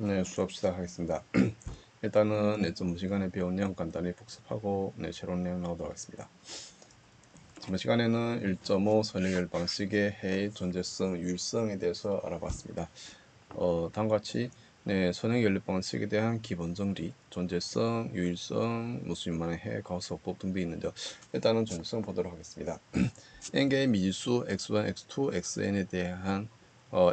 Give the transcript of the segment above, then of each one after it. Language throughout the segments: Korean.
네, 수업 시작하겠습니다. 일단은 전번 시간에 배운 내용 간단히 복습하고 새로운 내용 나오도록 하겠습니다. 전번 시간에는 1.5 선행열 방식의 해의 존재성, 유일성에 대해서 알아봤습니다. 다음과 같이 선행연립 방식에 대한 기본 정리, 존재성, 유일성, 무수인만의 해, 가우스어법 등등이 있는데요. 일단은 존재성 보도록 하겠습니다. n개의 미지수 x1, x2, xn에 대한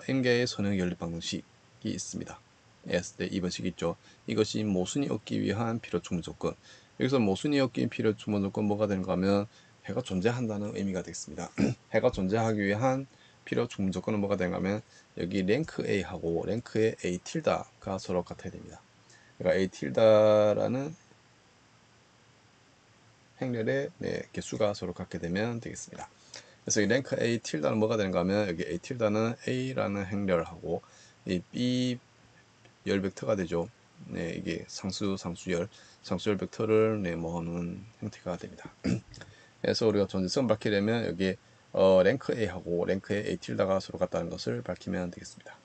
n개의 선행연립 방식이 있습니다. 했을 때 2번식 있죠. 이것이 모순이 없기 위한 필요충분 조건. 여기서 모순이 없기 위한 필요충분 조건 뭐가 되는가 하면 해가 존재한다는 의미가 되겠습니다. 해가 존재하기 위한 필요충분 조건은 뭐가 되는가 하면 여기 랭크 A하고 랭크의 A 틸다가 서로 같아야 됩니다. 그러니까 A 틸다라는 행렬의 개수가 서로 같게 되면 되겠습니다. 그래서 이 랭크 A 틸다는 뭐가 되는가 하면 여기 A 틸다는 A라는 행렬하고 이 B 열 벡터가 되죠. 이게 상수열 벡터를 모으는 형태가 됩니다. 그래서 우리가 존재성 밝히려면 여기 랭크 A하고 랭크의 A 틸다가 서로 같다는 것을 밝히면 되겠습니다.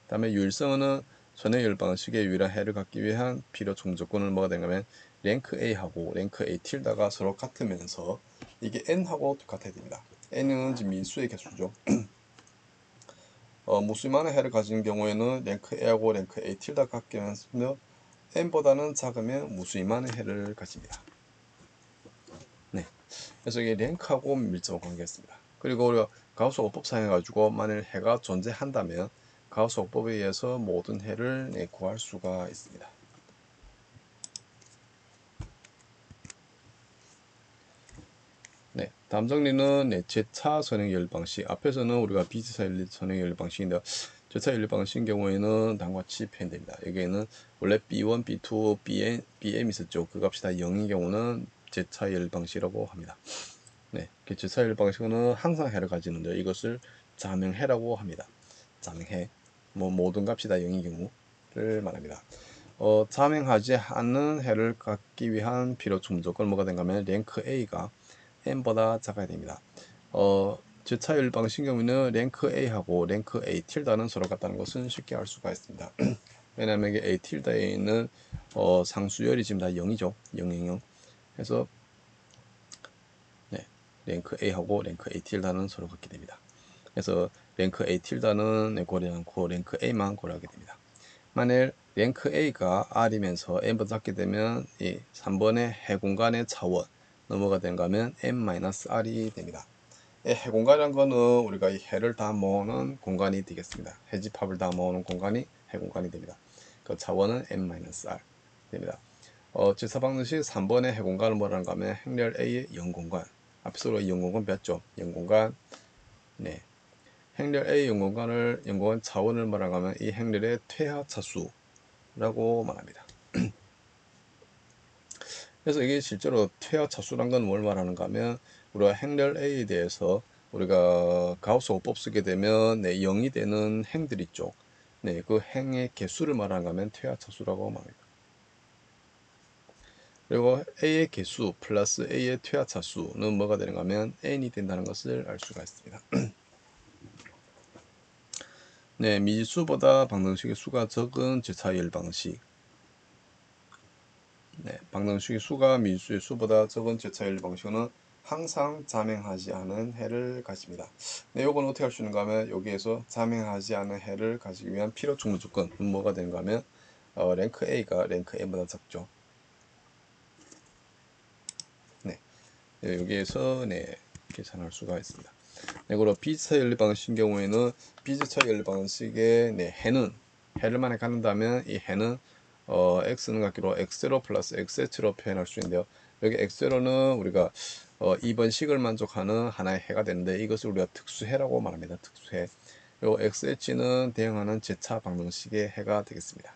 다음에 유일성은 선행열 방식의 유일한 해를 갖기 위한 필요 조건은 뭐가 되는가 하면 랭크 A하고 랭크 A 틸다가 서로 같으면서 이게 N하고 똑같아야 됩니다. N은 지금 민수의 개수죠. 무수만의 해를 가진 경우에는 랭크 A하고 랭크 A 틸다 같게 하며 n보다는 작으면 무수이만의 해를 가집니다. 네, 그래서 이게 랭크하고 밀접 관계였습니다. 그리고 우리가 가우스 오법 사용해가지고 만일 해가 존재한다면 가우스 오법에 의해서 모든 해를 구할 수가 있습니다. 네, 다음 정리는 제차 선행열 방식. 앞에서는 우리가 비제차 선행열 방식인데 제차 연립 방식인 경우에는 다음과 같이 표현됩니다. 여기에는 원래 B1, B2, BM 있었죠. 그 값이 다 0인 경우는 제차 연립 방식이라고 합니다. 네, 제차 연립 방식은 항상 해를 가지는데 이것을 자명해라고 합니다. 자명해. 모든 값이 다 0인 경우를 말합니다. 자명하지 않는 해를 갖기 위한 필요 조건 뭐가 된가 하면 랭크 A가 n보다 작아야 됩니다. 제차율 방식의 경우는 랭크 A하고 랭크 A 틸다는 서로 같다는 것은 쉽게 알 수가 있습니다. 왜냐하면 이게 A 틸다에 있는 상수열이 지금 다 0이죠. 0, 0, 0. 그래서 랭크 A하고 랭크 A 틸다는 서로 같게 됩니다. 그래서 랭크 A 틸다는 고려하지 않고 랭크 A만 고려하게 됩니다. 만일 랭크 A가 R이면서 n보다 작게 되면 이 3번의 해 공간의 차원 넘어가 되는가 하면 n-r이 됩니다. 해 공간이란 거는 우리가 이 해를 다 모으는 공간이 되겠습니다. 해집합을 다 모으는 공간이 해 공간이 됩니다. 그 차원은 n-r 됩니다. 질사방정식 3번의 해 공간을 뭐라는가 하면 행렬 A의 0공간. 앞에서 우리가 0공간 배웠죠. 0공간. 네. 행렬 A 0공간 차원을 뭐라는가 하면 이 행렬의 퇴하 차수라고 말합니다. 그래서 이게 실제로 퇴화 차수란 건 뭘 말하는가 하면 우리가 행렬 A에 대해서 우리가 가우스 오법 쓰게 되면 0이 되는 행들 있죠. 그 행의 개수를 말하는가 하면 퇴화 차수라고 말합니다. 그리고 A의 개수 플러스 A의 퇴화 차수는 뭐가 되는가 하면 n이 된다는 것을 알 수가 있습니다. 미지수보다 방정식의 수가 적은 제차열 방식. 방정식의 수가 미지수의 수보다 적은 제차열 방식은 항상 자명하지 않은 해를 가집니다. 요건 어떻게 할 수 있는가 하면 여기에서 자명하지 않은 해를 가지기 위한 필요 충분 조건은 뭐가 되는가 하면 랭크 A가 랭크 M보다 작죠. 여기에서 계산할 수가 있습니다. 그리고 비지차 연립 방식인 경우에는 비지차 연립 방식의 해를 만약 갖는다면 이 해는 x는 같기로 x0 플러스 xh로 표현할 수 있는데요. 여기 x0는 우리가 2번 식을 만족하는 하나의 해가 되는데 이것을 우리가 특수해라고 말합니다. 특수해. 그리고 xh는 대응하는 제차 방정식의 해가 되겠습니다.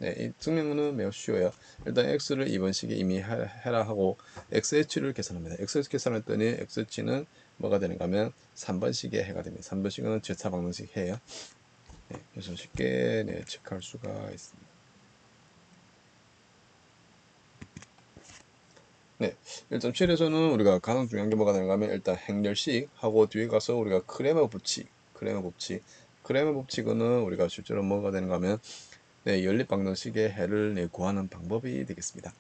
이 증명은 매우 쉬워요. 일단 x를 2번 식에 이미 해라 하고 xh를 계산합니다. xh 계산했더니 xh는 뭐가 되는가 하면 3번 식의 해가 됩니다. 3번 식은 제차 방정식 해예요. 그래서 쉽게 체크할 수가 있습니다. 1.7에서는 우리가 가장 중요한 게 뭐가 되는가 하면 일단 행렬식 하고 뒤에 가서 우리가 크레머 법칙은 우리가 실제로 뭐가 되는가 하면 네, 연립방정식의 해를 네, 구하는 방법이 되겠습니다.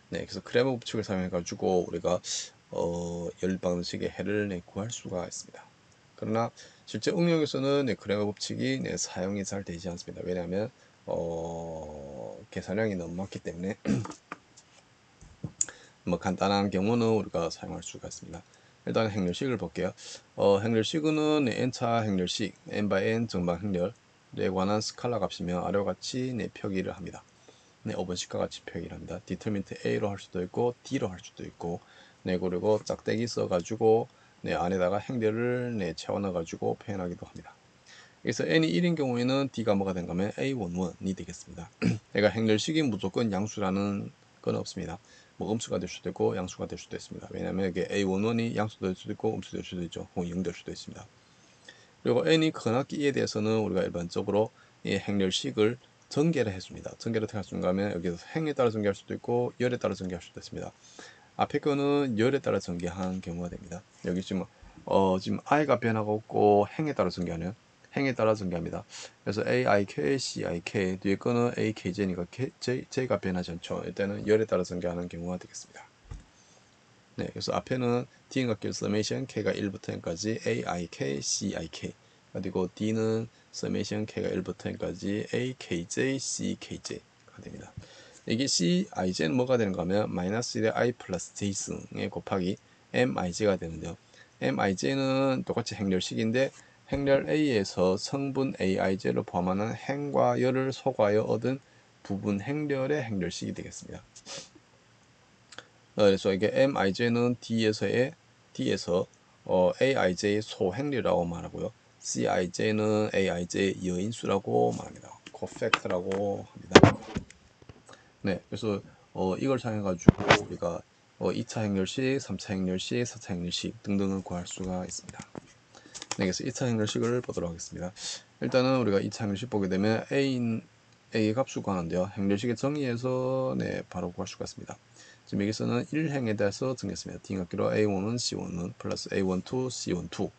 네, 그래서 크레머 법칙을 사용해 가지고 우리가 연립방정식의 해를 네, 구할 수가 있습니다. 그러나 실제 응용에서는 네, 크레머 법칙이 네, 사용이 잘 되지 않습니다. 왜냐하면 계산량이 너무 많기 때문에 뭐 간단한 경우는 우리가 사용할 수가 있습니다. 일단 행렬식을 볼게요. 행렬식은 n차 행렬식 n/n 정방 행렬에 관한 스칼라 값이며 아래와 같이 네, 표기를 합니다. 네, 5번씩과 같이 표기를 합니다. 디터민트 A로 할 수도 있고 D로 할 수도 있고 네, 그리고 짝대기 써가지고 네, 안에다가 행렬을 네, 채워 넣어가지고 표현하기도 합니다. 그래서 n이 1인 경우에는 D가 뭐가 된가면 A11이 되겠습니다. 그러니까 행렬식이 무조건 양수라는 건 없습니다. 뭐 음수가 될 수도 있고 양수가 될 수도 있습니다. 왜냐하면 이게 A11이 양수 될 수도 있고 음수 될 수도 있죠. 혹은 0 될 수도 있습니다. 그리고 n이 크나키 2에 대해서는 우리가 일반적으로 이 행렬식을 전개를 해줍니다. 전개를 어떻게 할 수 있는가 하면 여기서 행에 따라 전개할 수도 있고 열에 따라 전개할 수도 있습니다. 앞에 거는 열에 따라 전개한 경우가 됩니다. 여기 지금 지금 i가 변화가 없고 행에 따라 전개하는 행에 따라 전개합니다. 그래서 aik, zik 뒤에 거는 akj니까 j가 변하지 않죠. 이때는 열에 따라 전개하는 경우가 되겠습니다. 네, 그래서 앞에는 D인각길 서메이션 K가 1부터 N까지 aik, zik 그리고 D는 서메이션 K가 1부터 N까지 akj, ckj가 됩니다. 이게cij는 뭐가 되는가 하면 마이너스 1의 i 플러스 j승에 곱하기 mij가 되는데요. mij는 똑같이 행렬식인데 행렬 A에서 성분 aij를 포함하는 행과 열을 소과하여 얻은 부분 행렬의 행렬식이 되겠습니다. 그래서 이게 mij는 D에서 aij 소행렬이라고 말하고요. cij는 aij 여인수라고 말합니다. 코팩트라고 합니다. 네, 그래서 이걸 사용해가지고 우리가 2차 행렬식, 3차 행렬식, 4차 행렬식 등등을 구할 수가 있습니다. 네, 그래서 2차 행렬식을 보도록 하겠습니다. 일단은 우리가 2차 행렬식 보게 되면 A의 값을 구하는데요. 행렬식의 정의에서 네, 바로 구할 수가 있습니다. 지금 여기서는 1행에 대해서 정했습니다. D각기로 A1은 C1은 플러스 A12 C12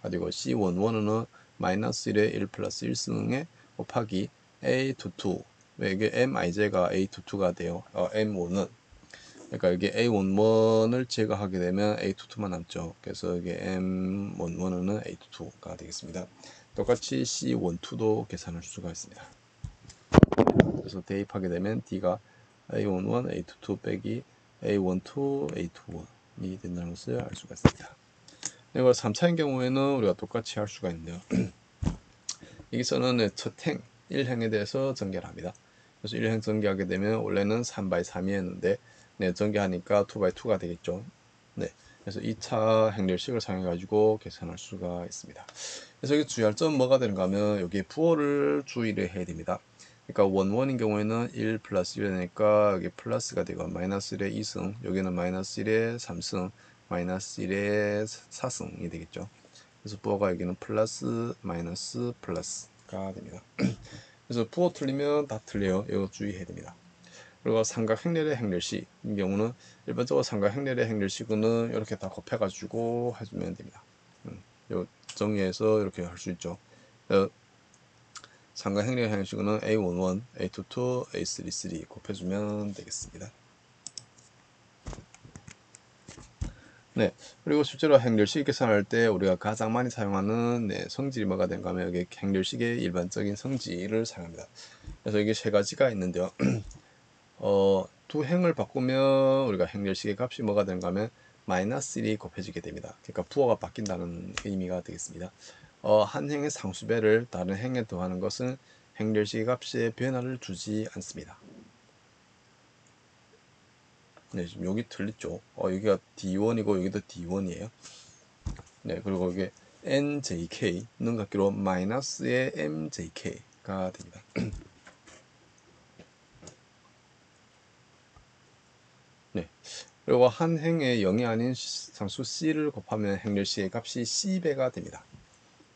그리고 C11은 마이너스 1의 1 플러스 1승에 곱하기 A22 왜 이게 mij가 A22가 돼요. M1은 그러니까 이게 A11을 제거하게 되면 A22만 남죠. 그래서 이게 M11은 A22가 되겠습니다. 똑같이 C12도 계산할 수가 있습니다. 그래서 대입하게 되면 D가 A11, A22 빼기 A12, A21이 된다는 것을 알 수가 있습니다. 이걸 3차인 경우에는 우리가 똑같이 할 수가 있는데요. 여기서는 첫 행, 1행에 대해서 전개를 합니다. 그래서 1행 전개하게 되면 원래는 3x3이었는데 네, 전개하니까 2x2가 되겠죠. 네, 그래서 2차 행렬식을 사용해 가지고 계산할 수가 있습니다. 그래서 여기 주의할 점 뭐가 되는가 하면 여기 부호를 주의를 해야 됩니다. 그러니까 원원인 경우에는 1 플러스 1이니까 여기 플러스가 되고 마이너스 1의 2승, 여기는 마이너스 1의 3승, 마이너스 1의 4승이 되겠죠. 그래서 부호가 여기는 플러스 마이너스 플러스가 됩니다. 그래서 부호 틀리면 다 틀려요. 이거 주의해야 됩니다. 그리고 삼각 행렬의 행렬식인 경우는 일반적으로 삼각 행렬의 행렬식은 이렇게 다 곱해가지고 해주면 됩니다. 요 정리해서 이렇게 할 수 있죠. 삼각 행렬의 행렬식은 A11, A22, A33 곱해주면 되겠습니다. 네, 그리고 실제로 행렬식 계산할 때 우리가 가장 많이 사용하는 성질이 뭐가 된가 하면 여기 행렬식의 일반적인 성질을 사용합니다. 그래서 이게 세 가지가 있는데요. 두 행을 바꾸면 우리가 행렬식의 값이 뭐가 되는가 하면 마이너스 1이 곱해지게 됩니다. 그러니까 부호가 바뀐다는 의미가 되겠습니다. 한 행의 상수배를 다른 행에 더하는 것은 행렬식의 값에 변화를 주지 않습니다. 네, 지금 여기 틀렸죠. 여기가 D1이고 여기도 D1이에요. 네, 그리고 이게 NJK는 같기로 마이너스의 MJK가 됩니다. 네. 그리고 한 행에 0이 아닌 상수 C를 곱하면 행렬식의 값이 C배가 됩니다.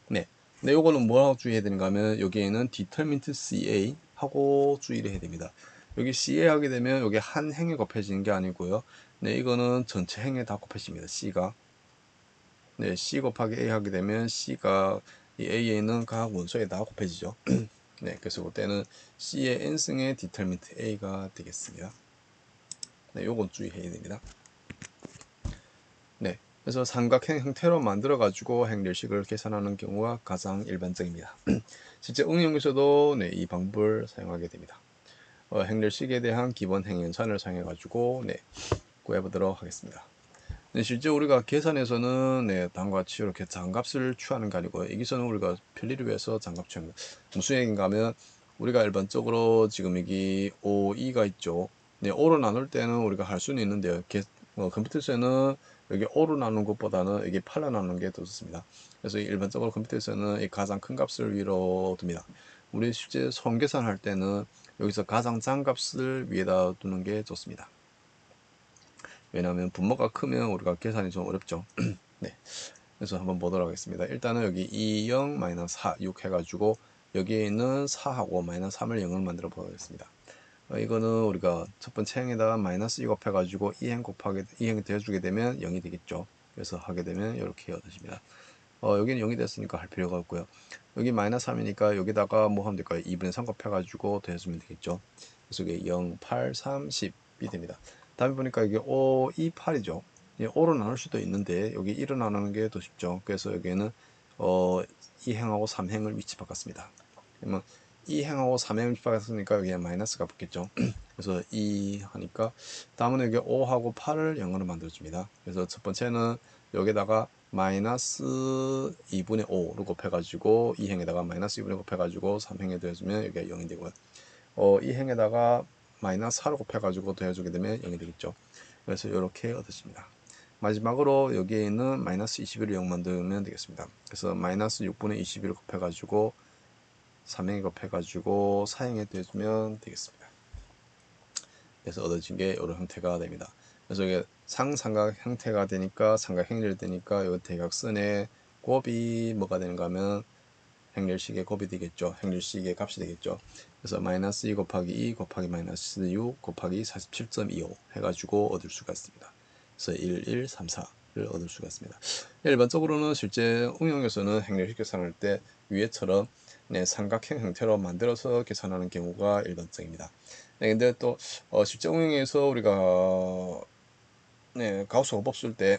네. 근데 요거는 뭐라고 주의해야 되는가 하면 여기에는 determinant CA 하고 주의를 해야 됩니다. 여기 CA 하게 되면 여기 한 행에 곱해지는 게 아니고요. 네, 이거는 전체 행에 다 곱해집니다. C가. 네, C 곱하기 A 하게 되면 C가 이 A에 있는 각 원소에 다 곱해지죠. 네, 그래서 그때는 C의 n승의 디터미넌트 A가 되겠습니다. 네, 요건 주의해야 됩니다. 네, 그래서 삼각형 형태로 만들어 가지고 행렬식을 계산하는 경우가 가장 일반적입니다. 실제 응용에서도 네, 이 방법을 사용하게 됩니다. 행렬식에 대한 기본 행연산을 사용해 가지고 네, 구해 보도록 하겠습니다. 네, 실제 우리가 계산에서는 네, 다음과 같이 이렇게 장값을 취하는 게 아니고 여기서는 우리가 편리를 위해서 장값 취하는 거. 무슨 얘기인가 하면 우리가 일반적으로 지금 여기 5, 2가 있죠. 네, 5로 나눌 때는 우리가 할 수는 있는데요. 컴퓨터에서는 여기 5로 나누는 것보다는 여기 8로 나누는 게 더 좋습니다. 그래서 일반적으로 컴퓨터에서는 이 가장 큰 값을 위로 둡니다. 우리 실제 손계산할 때는 여기서 가장 작은 값을 위에다 두는 게 좋습니다. 왜냐하면 분모가 크면 우리가 계산이 좀 어렵죠. 네. 그래서 한번 보도록 하겠습니다. 일단은 여기 2, 0, 마이너스 4, 6 해가지고 여기에 있는 4하고 마이너스 3을 0을 만들어 보겠습니다. 이거는 우리가 첫 번째 행에다가 마이너스 2 곱해가지고 2행 곱하게 2행이 되어주게 되면 0이 되겠죠. 그래서 하게 되면 이렇게 얻으십니다. 여기는 0이 됐으니까 할 필요가 없고요. 여기 마이너스 3이니까 여기다가 뭐 하면 될까요? 2분의 3 곱해가지고 더해주면 되겠죠. 그래서 이게 0, 8, 3, 10이 됩니다. 다음에 보니까 이게 5, 2, 8이죠. 5로 나눌 수도 있는데 여기 1로 나누는 게 더 쉽죠. 그래서 여기에는 2행하고 3행을 위치 바꿨습니다. 그러면 2행하고 3행을 위치 바꿨으니까 여기에 마이너스가 붙겠죠. 그래서 2 하니까 다음은 여기 5하고 8을 0으로 만들어줍니다. 그래서 첫 번째는 여기다가 마이너스 2분의 5를 곱해가지고 2행에다가 마이너스 2분의 곱해가지고 3행에 더해주면 여기가 0이 되고요. 2행에다가 마이너스 4를 곱해가지고 더해주게 되면 0이 되겠죠. 그래서 이렇게 얻으십니다. 마지막으로 여기에 있는 마이너스 21을 0 만들면 되겠습니다. 그래서 마이너스 6분의 21을 곱해가지고 3행에 곱해가지고 4행에 더해주면 되겠습니다. 그래서 얻어진 게 이런 형태가 됩니다. 그래서 이게 상삼각 형태가 되니까 삼각 행렬 되니까 이 대각선의 곱이 뭐가 되는가 하면 행렬식의 곱이 되겠죠. 행렬식의 값이 되겠죠. 그래서 마이너스 2 곱하기 2 곱하기 마이너스 6 곱하기 47.25 해가지고 얻을 수가 있습니다. 그래서 1, 1, 3, 4를 얻을 수가 있습니다. 일반적으로는 실제 응용에서는 행렬식 계산할 때 위에처럼 네, 삼각형 형태로 만들어서 계산하는 경우가 일반적입니다. 네, 근데 또 실제 응용에서 우리가 네, 가우스 어법 쓸 때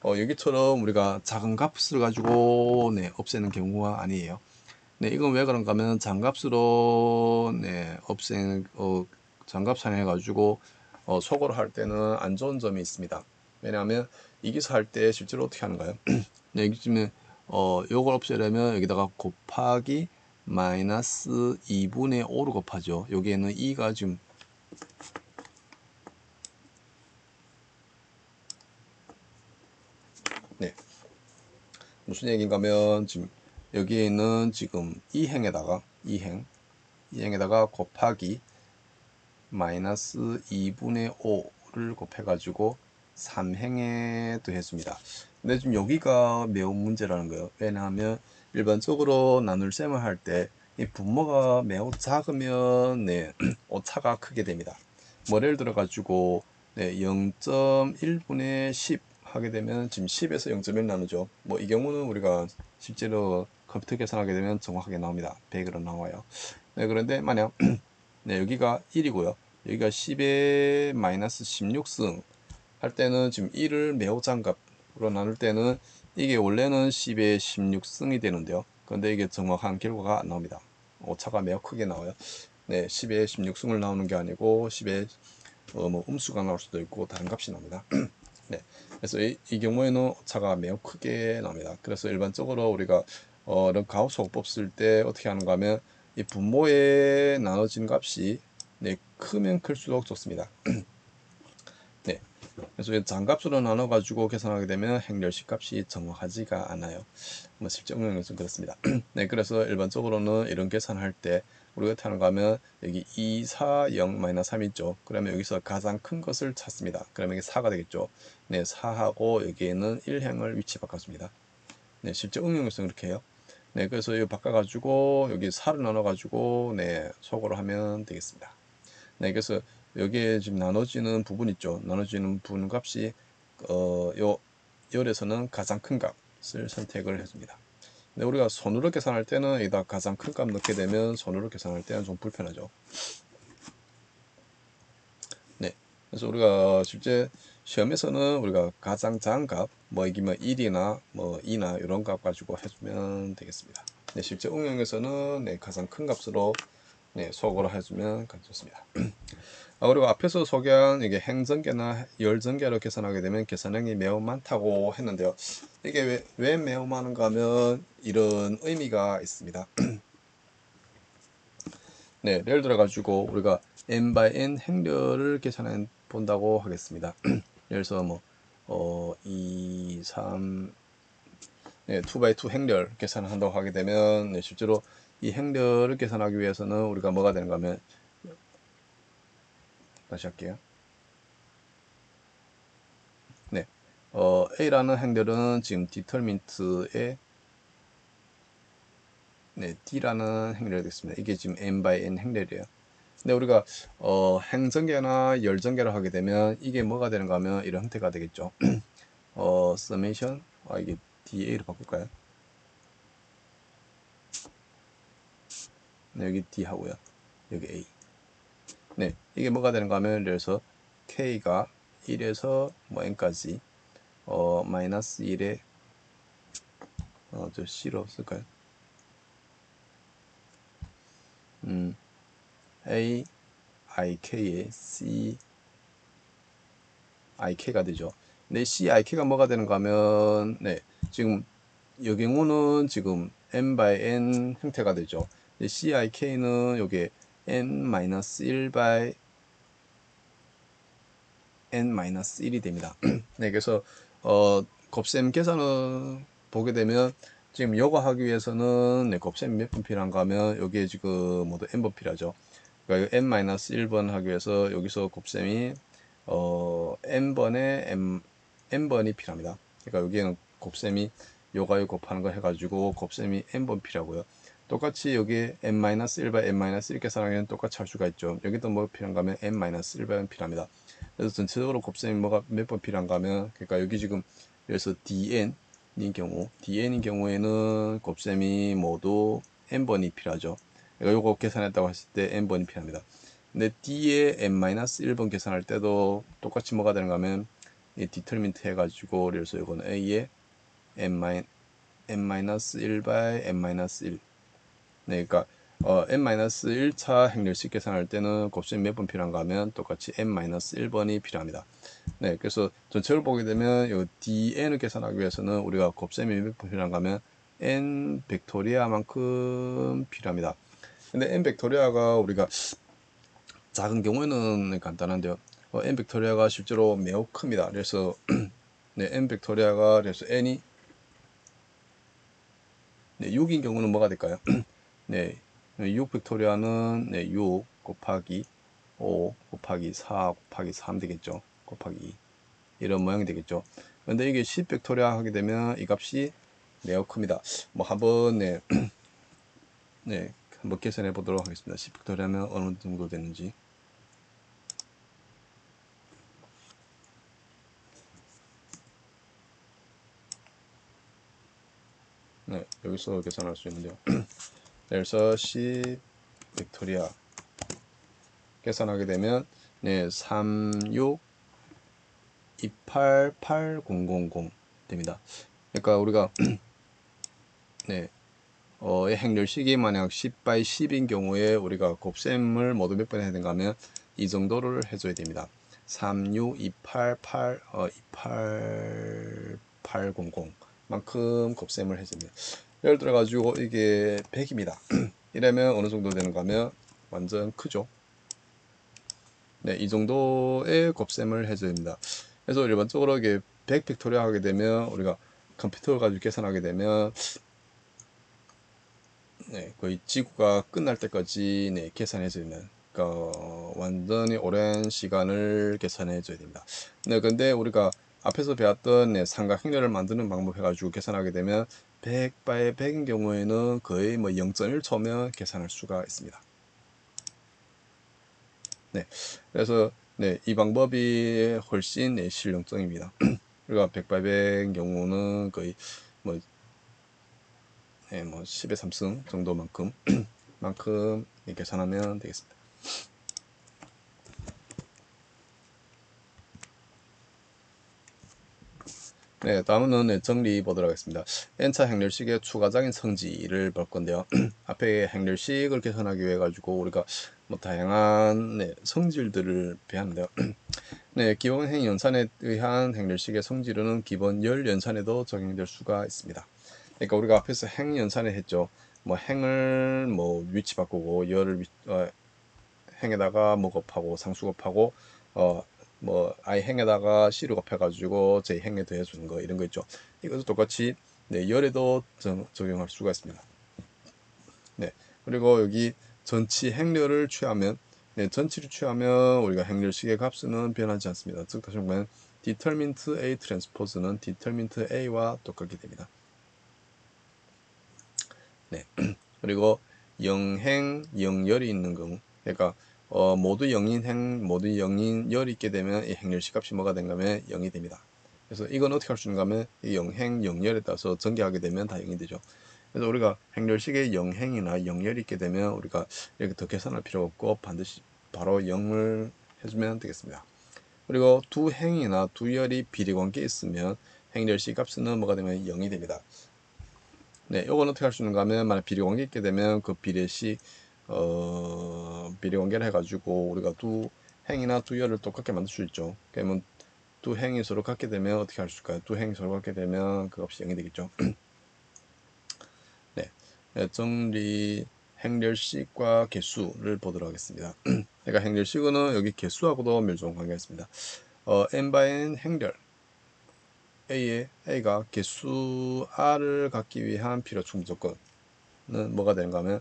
여기처럼 우리가 작은 값을 가지고 네, 없애는 경우가 아니에요. 네, 이건 왜 그런가 하면 장값으로 네, 장값 사용해 가지고 소거를 할 때는 안 좋은 점이 있습니다. 왜냐하면 이기서 할 때 실제로 어떻게 하는가요? 네, 여기쯤에 요걸 없애려면 여기다가 곱하기 마이너스 2분의 5를 곱하죠. 여기에는 2가 지금 네, 무슨 얘기인가 하면 지금 여기에 있는 지금 2행에다가 곱하기 마이너스 2분의 5를 곱해가지고 3행에 더했습니다. 근데 지금 여기가 매우 문제라는 거예요. 왜냐하면 일반적으로 나눌셈을 할 때 이 분모가 매우 작으면 네, 오차가 크게 됩니다. 뭐 예를 들어 가지고 네, 0.1분의 10 하게 되면 지금 10에서 0.1 나누죠. 뭐 이 경우는 우리가 실제로 컴퓨터 계산하게 되면 정확하게 나옵니다. 100으로 나와요. 네, 그런데 만약 네, 여기가 1이고요. 여기가 10의 마이너스 16승 할 때는 지금 1을 매우 장갑으로 나눌 때는 이게 원래는 10의 16승이 되는데요. 그런데 이게 정확한 결과가 안 나옵니다. 오차가 매우 크게 나와요. 네, 10의 16승을 나오는 게 아니고 10의 뭐 음수가 나올 수도 있고 다른 값이 나옵니다. 네, 그래서 이 경우에는 오차가 매우 크게 나옵니다. 그래서 일반적으로 우리가 이런 가우스 호법 쓸 때 어떻게 하는가 하면 이 분모에 나눠진 값이 네, 크면 클수록 좋습니다. 네, 그래서 이 장값으로 나눠 가지고 계산하게 되면 행렬식 값이 정확하지가 않아요. 뭐 실제 응용에서 그렇습니다. 네, 그래서 일반적으로는 이런 계산할 때 우리가 어떻게 하는가 하면 여기 2, 4, 0, 마이너스 3 있죠. 그러면 여기서 가장 큰 것을 찾습니다. 그러면 이게 4가 되겠죠. 네, 4하고 여기에는 1행을 위치 바꿔줍니다. 네, 실제 응용에서 그렇게 해요. 네, 그래서 이거 바꿔가지고 여기 4를 나눠가지고 네, 소거를 하면 되겠습니다. 네, 그래서 여기에 지금 나눠지는 부분 있죠. 나눠지는 부분 값이 요 열에서는 가장 큰 값을 선택을 해줍니다. 근데 우리가 손으로 계산할 때는 여기다 가장 큰 값 넣게 되면 손으로 계산할 때는 좀 불편하죠. 네. 그래서 우리가 실제 시험에서는 우리가 가장 작은 값, 뭐 이게 뭐 1이나 뭐 2나 이런 값 가지고 해주면 되겠습니다. 네, 실제 응용에서는 네, 가장 큰 값으로 네, 소거를 해주면 좋습니다. 그리고 앞에서 소개한 이게 행전개나 열전개로 계산하게 되면 계산량이 매우 많다고 했는데요. 이게 왜 매우 많은가 하면 이런 의미가 있습니다. 네, 예를 들어 가지고 우리가 n by n 행렬을 계산해 본다고 하겠습니다. 예를 들어서 뭐 2, 3, 네, 2 by 2 행렬 계산을 한다고 하게 되면 네, 실제로 이 행렬을 계산하기 위해서는 우리가 뭐가 되는가 하면 다시 할게요. 네, A라는 행렬은 지금 디터민트에 네, D라는 행렬이 되겠습니다. 이게 지금 n by n 행렬이에요. 근데 우리가 행전개나 열전개를 하게 되면 이게 뭐가 되는가 하면 이런 형태가 되겠죠. summation 이게 DA로 바꿀까요? 네, 여기 D 하고요. 여기 A. 네, 이게 뭐가 되는가 하면 그래서 K가 1에서 뭐 N까지 마이너스 1에 저 C로 쓸까요? A I K에 C I K가 되죠. 근데 C I K가 뭐가 되는가 하면 네, 지금 이 경우는 지금 n by n 형태가 되죠. CIK는 요게 n-1 by n-1이 됩니다. 네, 그래서 곱셈 계산을 보게 되면 지금 요거 하기 위해서는 네, 곱셈 몇 번 필요한가 하면 여기에 지금 모두 n번 필요하죠. 그러니까 n-1번 하기 위해서 여기서 곱셈이 n번에 n번이 필요합니다. 그러니까 여기에는 곱셈이 요가요 곱하는 거 해가지고 곱셈이 n번 필요하고요. 똑같이 여기 n-1 by n-1 계산하면 똑같이 할 수가 있죠. 여기도 뭐 필요한가 하면 n-1 by 필요합니다. 그래서 전체적으로 곱셈이 뭐가 몇 번 필요한가 하면 그러니까 여기 지금 그래서 dn인 경우에는 곱셈이 모두 n번이 필요하죠. 그러니까 요거 계산했다고 했을 때 n번이 필요합니다. 근데 d에 n-1번 계산할 때도 똑같이 뭐가 되는가 하면 이 디터민트 해가지고 그래서 이거는 a에 n-1 by n-1 네, 그러니까 n-1차 행렬식 계산할 때는 곱셈이 몇 번 필요한가 하면 똑같이 n-1번이 필요합니다. 네, 그래서 전체를 보게 되면 이 dn을 계산하기 위해서는 우리가 곱셈이 몇 번 필요한가 하면 n 벡토리아만큼 필요합니다. 근데 n 벡토리아가 우리가 작은 경우에는 간단한데요. n 벡토리아가 실제로 매우 큽니다. 그래서 네, n 벡토리아가 그래서 n이 네, 6인 경우는 뭐가 될까요? 네, 6 벡토리아는 네, 6 곱하기 5 곱하기 4 곱하기 3 되겠죠. 곱하기 2 이런 모양이 되겠죠. 근데 이게 10 벡토리아 하게 되면 이 값이 매우 큽니다. 뭐 한번 네, 네, 한번 계산해 보도록 하겠습니다. 10 벡토리아면 어느 정도 되는지. 네, 여기서 계산할 수 있는데요. 그래서 10 벡토리아 계산하게 되면 네, 36 28 8000 됩니다. 그러니까 우리가 네, 행렬식이 만약 10 by 10인 경우에 우리가 곱셈을 모두 몇 번 해야 되는가 하면 이 정도를 해줘야 됩니다. 36288 28800 만큼 곱셈을 해줍니다. 예를 들어 가지고 이게 100입니다. 이러면 어느 정도 되는가 하면 완전 크죠. 네, 이 정도의 곱셈을 해줘야 됩니다. 그래서 일반적으로 이게 100 팩토리얼 하게 되면 우리가 컴퓨터를 가지고 계산하게 되면 네, 거의 지구가 끝날 때까지 네, 계산해줘야 됩니다. 그러니까 완전히 오랜 시간을 계산해줘야 됩니다. 네, 근데 우리가 앞에서 배웠던 네, 삼각형렬을 만드는 방법 해가지고 계산하게 되면 100 by 100인 경우에는 거의 뭐 0.1초면 계산할 수가 있습니다. 네, 그래서 네, 이 방법이 훨씬 네, 실용적입니다. 우리가 100 by 100인 경우는 거의 뭐 뭐 10의 3승 정도만큼 만큼 계산하면 되겠습니다. 네, 다음은 정리 보도록 하겠습니다. n차 행렬식의 추가적인 성질을 볼 건데요. 앞에 행렬식을 계산하기 위해 가지고 우리가 뭐 다양한 성질들을 배웠는데요. 네, 기본 행 연산에 의한 행렬식의 성질은 기본 열 연산에도 적용될 수가 있습니다. 그러니까 우리가 앞에서 행 연산을 했죠. 뭐 행을 뭐 위치 바꾸고 열을 행에다가 뭐 곱하고 상수 곱하고 뭐 I 행에다가 C를 곱해가지고 J 행에 더해주는 거 이런 거 있죠. 이것도 똑같이 열에도 적용할 수가 있습니다. 네, 그리고 여기 전치 행렬을 취하면 전치를 취하면 우리가 행렬식의 값은 변하지 않습니다. 즉 다시 말하면 determinant A transpose는 determinant A와 똑같게 됩니다. 네, 그리고 영행, 영열이 있는 경우, 그러니까 모두 0인 행, 모두 0인 열이 있게 되면 이 행렬식 값이 뭐가 된가면 0이 됩니다. 그래서 이건 어떻게 할 수 있는가 하면 이 영행, 영열에 따라서 전개하게 되면 다 0이 되죠. 그래서 우리가 행렬식에 영행이나 영열이 있게 되면 우리가 이렇게 더 계산할 필요 없고 반드시 바로 0을 해주면 되겠습니다. 그리고 두 행이나 두 열이 비례관계에 있으면 행렬식 값은 뭐가 되면 0이 됩니다. 네, 요건 어떻게 할 수 있는가 하면 만약 비례관계 있게 되면 그 비례식 비례관계를 해가지고 우리가 두 행이나 두 열을 똑같게 만들 수 있죠. 그러면 두 행이 서로 같게 되면 어떻게 할 수 있을까요? 두 행이 서로 같게 되면 그 값이 0이 되겠죠. 네, 정리 행렬식과 개수를 보도록 하겠습니다. 그러니까 행렬식은 여기 개수하고도 멸종 관계가 있습니다. n/n 행렬 A가 개수 R을 갖기 위한 필요 충분 조건은 뭐가 되는가 하면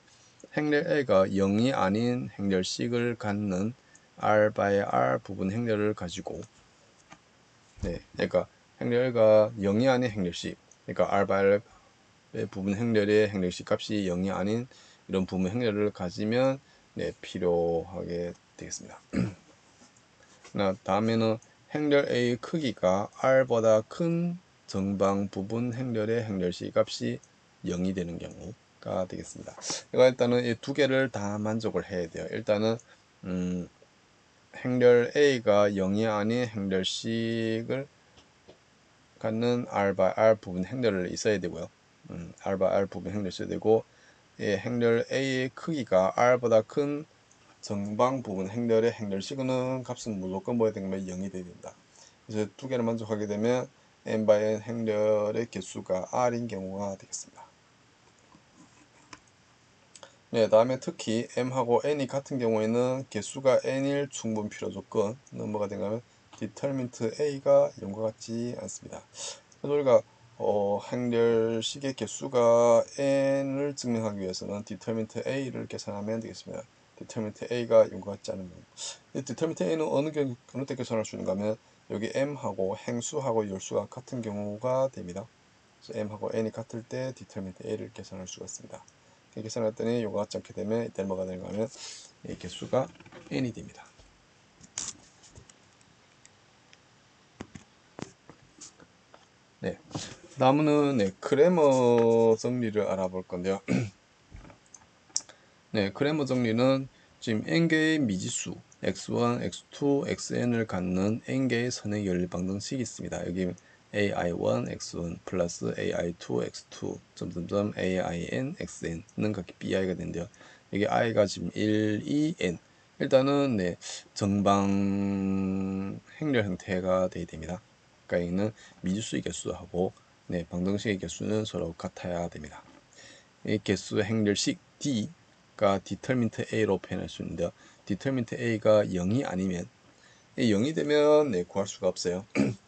행렬 A가 0이 아닌 행렬식을 갖는 R/R 부분 행렬을 가지고 그러니까 행렬 A가 0이 아닌 행렬식 그러니까 R/R 부분 행렬의 행렬식 값이 0이 아닌 이런 부분 행렬을 가지면 필요하게 되겠습니다. 다음에는 행렬 A의 크기가 R보다 큰 정방 부분 행렬의 행렬식 값이 0이 되는 경우가 되겠습니다. 이거 일단은 이 두 개를 다 만족을 해야 돼요. 일단은 행렬 A가 0이 아닌 행렬식을 갖는 R/R 부분 행렬을 있어야 되고요. R/R 부분 행렬이 있어야 되고 행렬 A의 크기가 R보다 큰 정방 부분 행렬의 행렬식은 값은 무조건 뭐야 되면 0이 돼야 된다. 그래서 두 개를 만족하게 되면 n/n 행렬의 개수가 r인 경우가 되겠습니다. 네, 다음에 특히 m하고 n이 같은 경우에는 개수가 n일 충분 필요 조건은 뭐가 되냐면 determinant a가 0과 같지 않습니다. 그래서 우리가 행렬식의 개수가 n을 증명하기 위해서는 determinant a를 계산하면 되겠습니다. determinant a가 0과 같지 않은 경우. determinant a는 어느 때 계산할 수 있는가 하면 여기 m하고 행수하고 열수가 같은 경우가 됩니다. 그래서 m하고 n이 같을 때 determinant a를 계산할 수가 있습니다. 계산했더니 요거 같지 않게 되면 이때 뭐가 되는가 하면 이 개수가 n이 됩니다. 네, 다음은 크레머 정리를 알아볼 건데요. 크레머 정리는 지금 n개의 미지수 x1, x2, xn을 갖는 n개의 선의 연립방정식이 있습니다. 여기 ai1, x1 플러스 ai2, x2 점점점 ain, xn은 각기 bi가 되는데요. 여기 i가 지금 1, 2, n 일단은 정방 행렬 형태가 되어야 됩니다. 그러니까 이는 미지수의 개수하고 방정식의 개수는 서로 같아야 됩니다. 이 개수 행렬식 D가 determinant A로 표현할 수 있는데요. determinant A가 0이 아니면 0이 되면 구할 수가 없어요.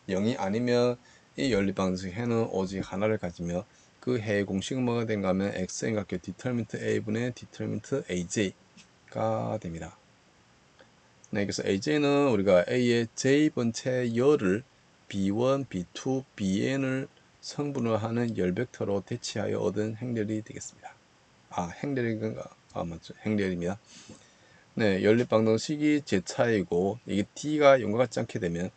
0이 아니면 이 연립방정식 해는 오직 하나를 가지며 그 해의 공식은 뭐가 되는가 하면 xn각교 determinant A분의 determinant AJ가 됩니다. 그래서 AJ는 우리가 A의 J번째 열을 B1, B2, Bn을 성분을 하는 열벡터로 대치하여 얻은 행렬이 되겠습니다. 행렬인가? 맞죠. 행렬입니다. 연립방정식이 제차이고 이게 D가 0과 같지 않게 되면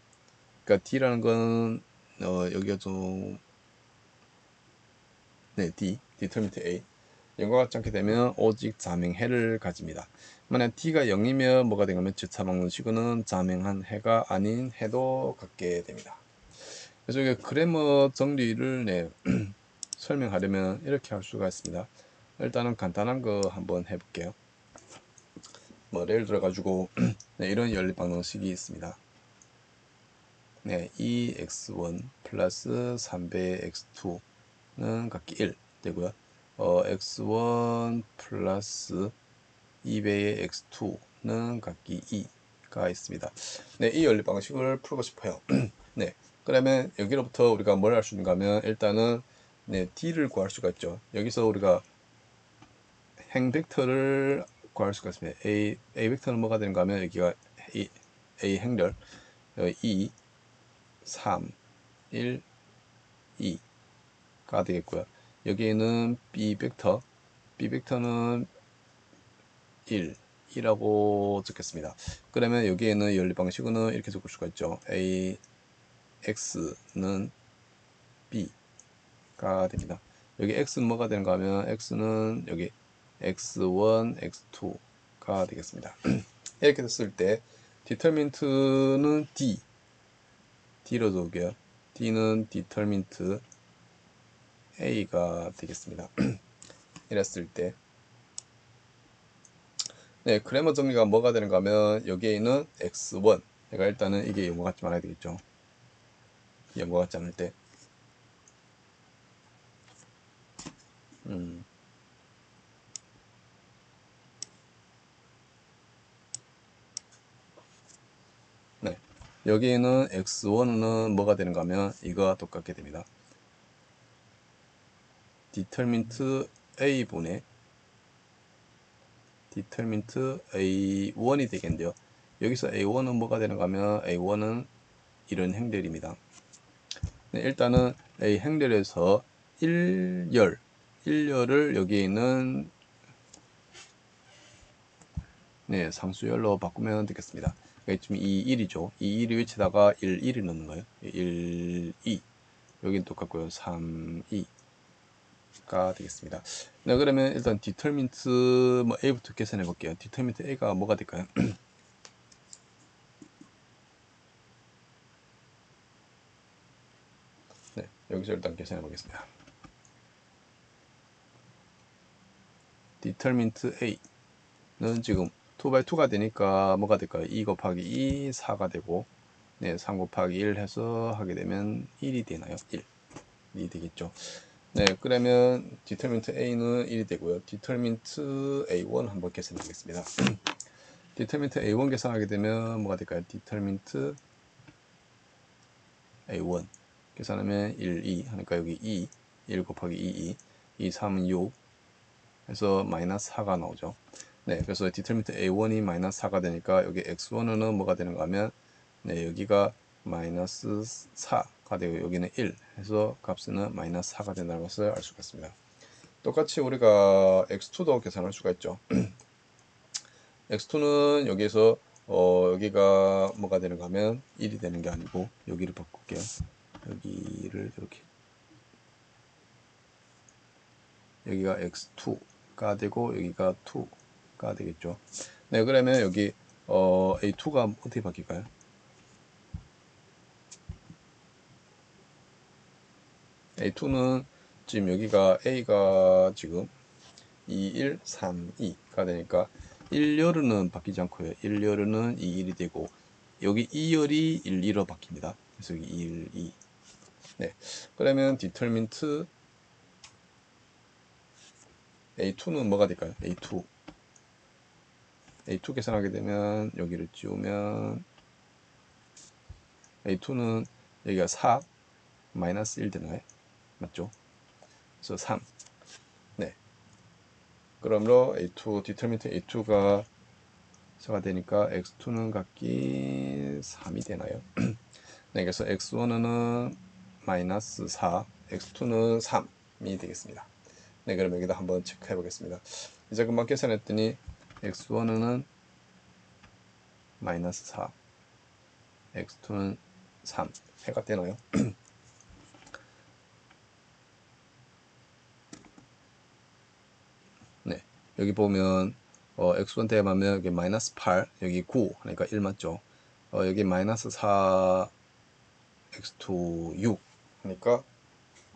그러니까 D라는 건 여기가 좀 D determinant A 0과 같지 않게 되면 오직 자명해를 가집니다. 만약 D가 0이면 뭐가 되냐면 주차방문 시그는 자명한 해가 아닌 해도 갖게 됩니다. 그래서 이게 그래머 정리를 설명하려면 이렇게 할 수가 있습니다. 일단은 간단한 거 한번 해볼게요. 뭐 예를 들어 가지고 이런 연립 방정식이 있습니다. 2x1 플러스 3배 x2는 각기 1 되고요. x1 플러스 2배의 x2는 각기 2가 있습니다. 이 연립 방식을 풀고 싶어요. 그러면 여기로부터 우리가 뭘 할 수 있는가 하면 일단은 d를 구할 수가 있죠. 여기서 우리가 행 벡터를 구할 수가 있습니다. A 벡터는 뭐가 되는가 하면 여기가 A 행렬 2, 3, 1, 2가 되겠고요. 여기에는 B 벡터는 1, 2라고 적겠습니다. 그러면 여기에는 연립 방식은 이렇게 적을 수가 있죠. A, X는 B가 됩니다. 여기 X는 뭐가 되는가 하면 X는 여기 X1, X2가 되겠습니다. 이렇게 됐을 때 determinant는 D로 적을게요. D는 determinant A가 되겠습니다. 이랬을 때 그래머 정리가 뭐가 되는가 하면 여기에 있는 X1 그러니까 일단은 이게 영어 같지 말아야 되겠죠. 영어 같지 않을 때 여기에는 X1은 뭐가 되는가 하면 이거와 똑같게 됩니다. determinant A분의 determinant A1이 되겠는데요. 여기서 A1은 뭐가 되는가 하면 A1은 이런 행렬입니다. 일단은 A 행렬에서 1열을 여기에 있는 상수열로 바꾸면 되겠습니다. 지금 이 1이죠. 이 1이 위치다가 1, 1이 넣는 거예요. 1, 2 여긴 똑같고요. 3, 2가 되겠습니다. 그러면 일단 determinant 뭐 A부터 계산해 볼게요. determinant A가 뭐가 될까요? 여기서 일단 계산해 보겠습니다. determinant A는 지금 2x2가 되니까 뭐가 될까요? 2 곱하기 2, 4가 되고 3 곱하기 1 해서 하게 되면 1이 되나요? 1이 되겠죠. 그러면 determinant A는 1이 되고요. determinant A1 한번 계산해 보겠습니다. determinant A1 계산하게 되면 뭐가 될까요? determinant A1 계산하면 1, 2 하니까 여기 2, 1 곱하기 2, 2, 3은 6 해서 마이너스 4가 나오죠. 그래서 determinant A1이 마이너스 4가 되니까 여기 X1은 뭐가 되는가 하면 여기가 마이너스 4가 되고 여기는 1 해서 값은 마이너스 4가 된다는 것을 알 수가 있습니다. 똑같이 우리가 X2도 계산할 수가 있죠. X2는 여기에서 여기가 뭐가 되는가 하면 1이 되는 게 아니고 여기를 바꿀게요. 여기를 이렇게 여기가 X2가 되고 여기가 2가 되겠죠. 그러면 여기 A2가 어떻게 바뀔까요? A2는 지금 여기가 A가 지금 2, 1, 3, 2가 되니까 1열은 바뀌지 않고요. 1열은 2, 1이 되고 여기 2열이 1, 2로 바뀝니다. 그래서 여기 1, 2 그러면 determinant A2는 뭐가 될까요? A2 계산하게 되면 여기를 지우면 A2는 여기가 4 마이너스 1 되나요? 맞죠? 그래서 3 그러므로 A2 determinant A2가 되니까 X2는 각기 3이 되나요? 그래서 X1은 마이너스 4 X2는 3이 되겠습니다. 그럼 여기다 한번 체크해 보겠습니다. 이제 금방 계산했더니 X1은 마이너스 4 X2는 3 해가 되나요? 여기 보면 x1 대입하면 여기 마이너스 8, 여기 9 그러니까 1 맞죠. 여기 마이너스 4, x2 6 하니까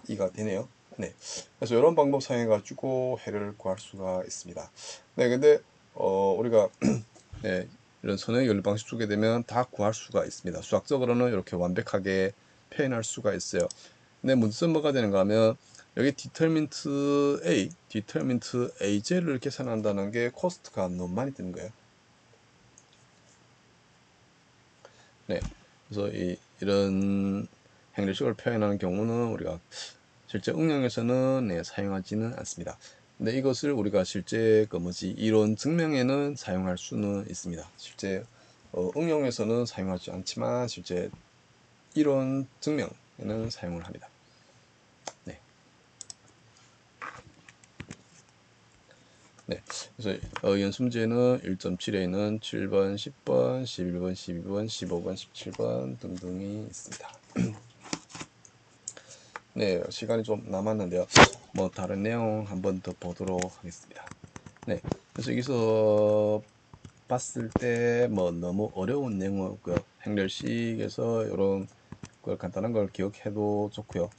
2가 되네요. 네, 그래서 이런 방법 사용해 가지고 해를 구할 수가 있습니다. 네, 근데 우리가 네, 이런 선행 연립 방식 주게 되면 다 구할 수가 있습니다. 수학적으로는 이렇게 완벽하게 표현할 수가 있어요. 근데 문제는 뭐가 되는가 하면 여기 디터민트 A, 디터민트 AJ를 계산한다는 게 코스트가 너무 많이 드는 거예요. 네, 그래서 이런 행렬식을 표현하는 경우는 우리가 실제 응용에서는 사용하지는 않습니다. 근데 이것을 우리가 실제 이론 증명에는 사용할 수는 있습니다. 실제 응용에서는 사용하지 않지만 실제 이론 증명에는 사용을 합니다. 네. 네, 그래서 연습 문제는 1.7에는 7번, 10번, 11번, 12번, 15번, 17번 등등이 있습니다. 네, 시간이 좀 남았는데요. 뭐 다른 내용 한번 더 보도록 하겠습니다. 네, 그래서 여기서 봤을 때 뭐 너무 어려운 내용은 없고요. 행렬식에서 이런 걸 간단한 걸 기억해도 좋고요.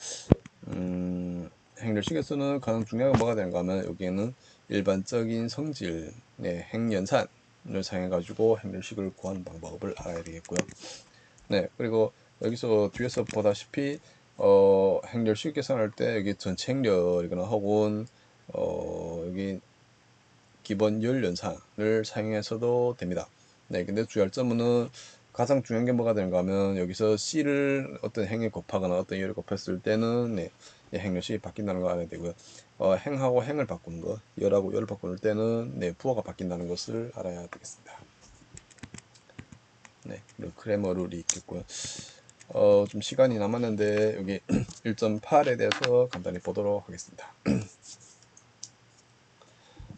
행렬식에서는 가장 중요한 건 뭐가 되는가 하면 여기에는 일반적인 성질, 행연산을 사용해 가지고 행렬식을 구하는 방법을 알아야 되겠고요. 네, 그리고 여기서 뒤에서 보다시피 행렬식 계산할 때 여기 전체 행렬이거나 혹은 여기 기본 열 연산을 사용해서도 됩니다. 네, 근데 주의할 점은 가장 중요한 게 뭐가 되는가 하면 여기서 C를 어떤 행에 곱하거나 어떤 열을 곱했을 때는 행렬식이 바뀐다는 거 알아야 되고요. 행하고 행을 바꾸는 거, 열하고 열을 바꾸는 때는 부호가 바뀐다는 것을 알아야 되겠습니다. 네, 그리고 크레머 룰이 있겠고요. 좀 시간이 남았는데 여기 1.8에 대해서 간단히 보도록 하겠습니다.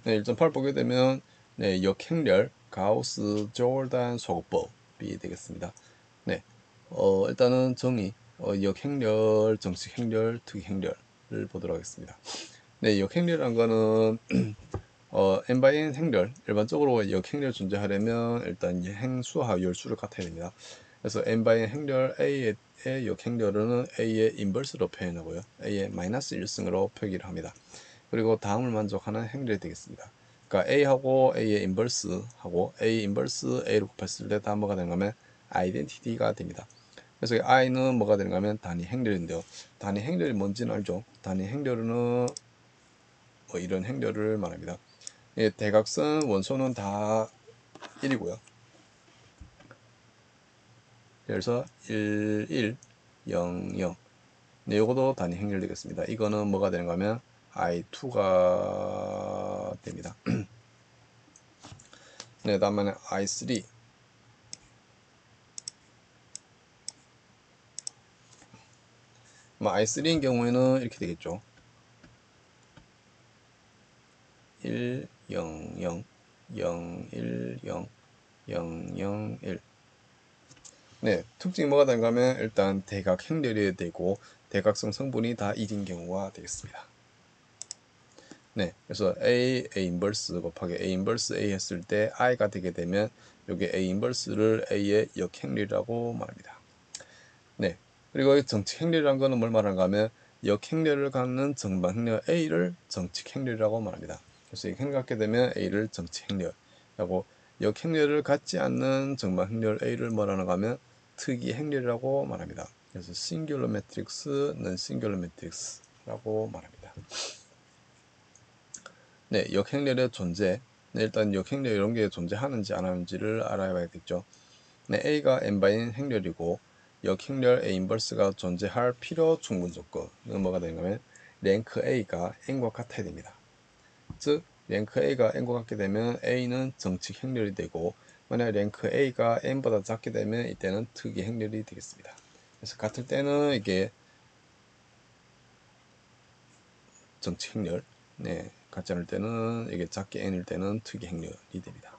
네, 1.8 보게 되면 역행렬 가우스 조르단 소거법이 되겠습니다. 네, 일단은 정의 역행렬, 정식행렬, 특이행렬을 보도록 하겠습니다. 네, 역행렬이란 거는 n바인 행렬, 일반적으로 역행렬 존재하려면 일단 행수와 열수를 같아야 됩니다. 그래서 n바인 행렬 A의 역행렬은 A의 인버스로 표현하고요. A의 마이너스 1승으로 표기를 합니다. 그리고 다음을 만족하는 행렬이 되겠습니다. 그러니까 A하고 A의 인버스하고 A 인버스 A를 곱했을 때 다 뭐가 되는가 하면 아이덴티티가 됩니다. 그래서 I는 뭐가 되는가 하면 단위 행렬인데요. 단위 행렬이 뭔지는 알죠? 단위 행렬은 뭐 이런 행렬을 말합니다. 대각선 원소는 다 1이고요. 그래서 1, 1, 0, 0. 네, 요것도 단위 행렬 되겠습니다. 이거는 뭐가 되는가 하면 I2가 됩니다. 네, 다음에는 I3. I3인 경우에는 이렇게 되겠죠. 1, 0, 0, 0, 1, 0, 0, 0, 1. 네, 특징이 뭐가 되는가 하면 일단 대각 행렬이 되고 대각성 성분이 다 1인 경우가 되겠습니다. 네, 그래서 A 인버스 곱하기 A 인버스 A 했을 때 I가 되게 되면 여기 A 인버스를 A의 역행렬이라고 말합니다. 네, 그리고 이 정칙행렬이라는 거는 뭘 말하는가 하면 역행렬을 갖는 정방행렬 A를 정칙행렬이라고 말합니다. 그래서 이 행렬 갖게 되면 A를 정칙행렬하고 역행렬을 갖지 않는 정방행렬 A를 뭐라는가 하면 특이행렬이라고 말합니다. 그래서 싱귤러 매트릭스, 넌 싱귤러 매트릭스라고 말합니다. 네, 역행렬의 존재. 네, 일단 역행렬 이런 게 존재하는지 안 하는지를 알아봐야겠죠. 네, A가 n바인 행렬이고 역행렬 A 인버스가 존재할 필요 충분 조건은 뭐가 되냐면 랭크 A가 n과 같아야 됩니다. 즉 랭크 A가 n과 같게 되면 A는 정칙 행렬이 되고 만약 랭크 A가 n보다 작게 되면 이때는 특이 행렬이 되겠습니다. 그래서 같을 때는 이게 정칙 행렬, 같지 않을 때는 이게 작게 n일 때는 특이 행렬이 됩니다.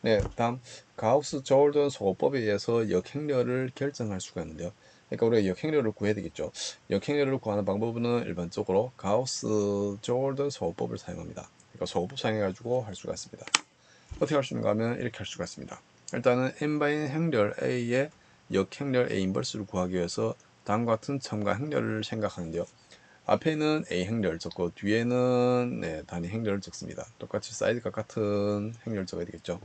네, 다음 가우스 조르단 소거법에 의해서 역행렬을 결정할 수가 있는데요. 그러니까 우리가 역행렬을 구해야 되겠죠. 역행렬을 구하는 방법은 일반적으로 가우스 조르단 소거법을 사용합니다. 그러니까 소거법 사용해가지고 할 수가 있습니다. 어떻게 할 수 있는가 하면 이렇게 할 수가 있습니다. 일단은 n바인 행렬 a의 역행렬 a 인버스를 구하기 위해서 다음과 같은 첨가 행렬을 생각하는데요. 앞에는 a 행렬 적고 뒤에는 단위 행렬을 적습니다. 똑같이 사이즈가 같은 행렬을 적어야 되겠죠.